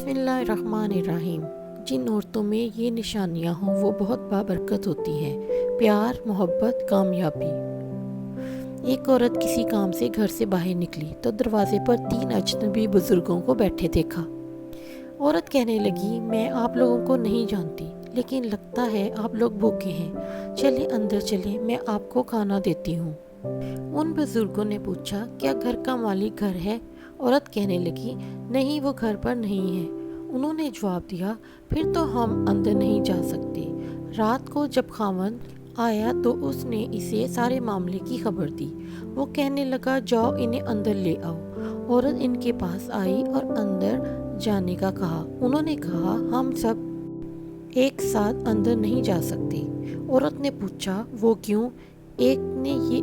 बिस्मिल्लाहिर्रहमानिर्रहीम। जिन औरतों में ये निशानियाँ हों वो बहुत बाबरकत होती हैं। प्यार, मोहब्बत, कामयाबी। एक औरत किसी काम से घर से बाहर निकली तो दरवाजे पर 3 अजनबी बुजुर्गों को बैठे देखा। औरत कहने लगी, मैं आप लोगों को नहीं जानती, लेकिन लगता है आप लोग भूखे हैं। चलिए अंदर चलें, मैं आपको खाना देती हूँ। उन बुजुर्गों ने पूछा, क्या घर का मालिक घर है? औरत कहने लगी, नहीं, वो घर पर नहीं है। उन्होंने जवाब दिया, फिर तो हम अंदर नहीं जा सकते। रात को जब खावंद आया तो उसने इसे सारे मामले की खबर दी। वो कहने लगा, जाओ इन्हें अंदर ले आओ। औरत इनके पास आई और अंदर जाने का कहा। उन्होंने कहा, हम सब एक साथ अंदर नहीं जा सकते। औरत ने पूछा, वो क्यों? एक ने ये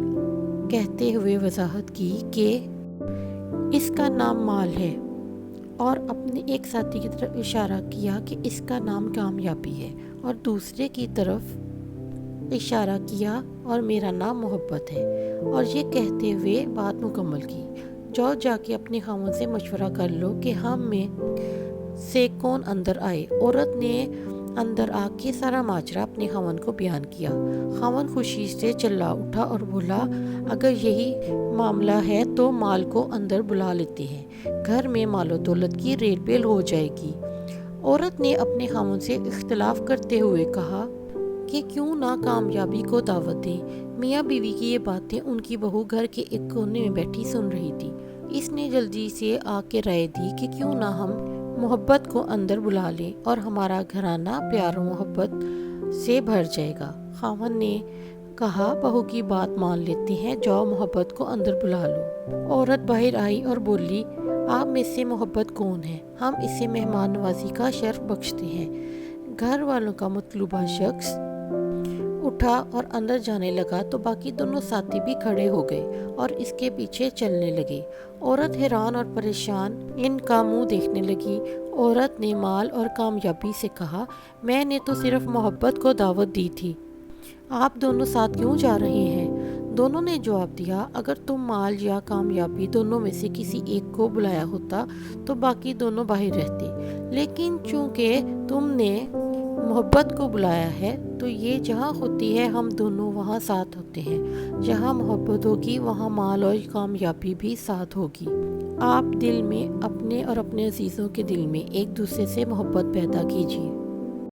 कहते हुए वजाहत की कि इसका नाम माल है, और अपने एक साथी की तरफ इशारा किया कि इसका नाम कामयाबी है, और दूसरे की तरफ इशारा किया और मेरा नाम मोहब्बत है, और ये कहते हुए बात मुकम्मल की। जाओ जाके अपने खामन से मशवरा कर लो कि हम में से कौन अंदर आए। औरत ने अंदर आके सारा माजरा अपने खामन को बयान किया। खामन खुशी से चिल्ला उठा और बोला, अगर यही मामला है तो माल को अंदर बुला लेते हैं, घर में मालो दौलत की रेल पेल हो जाएगी। औरत ने अपने खामन से इख्तलाफ करते हुए कहा कि क्यों ना कामयाबी को दावत दें। मियाँ बीवी की ये बातें उनकी बहू घर के एक कोने में बैठी सुन रही थी। इसने जल्दी से आके राय दी कि क्यों ना हम मोहब्बत को अंदर बुला लें और हमारा घराना प्यार और मोहब्बत से भर जाएगा। खामन ने कहा, बहू की बात मान लेते हैं, जाओ मोहब्बत को अंदर बुला लो। औरत बाहर आई और बोली, आप में से मोहब्बत कौन है? हम इसे मेहमान नवाजी का शर्फ बख्शते हैं। घर वालों का मतलूबा शख्स उठा और अंदर जाने लगा तो बाकी दोनों साथी भी खड़े हो गए और इसके पीछे चलने लगे। औरत हैरान और परेशान इनका मुंह देखने लगी। औरत ने माल और कामयाबी से कहा, मैंने तो सिर्फ मोहब्बत को दावत दी थी, आप दोनों साथ क्यों जा रहे हैं? दोनों ने जवाब दिया, अगर तुम माल या कामयाबी दोनों में से किसी एक को बुलाया होता तो बाकी दोनों बाहर रहते, लेकिन चूंकि तुमने मोहब्बत को बुलाया है तो ये जहाँ होती है हम दोनों वहाँ साथ होते हैं। जहाँ मोहब्बत होगी वहाँ माल और कामयाबी भी साथ होगी। आप दिल में अपने और अपने अजीज़ों के दिल में एक दूसरे से मोहब्बत पैदा कीजिए।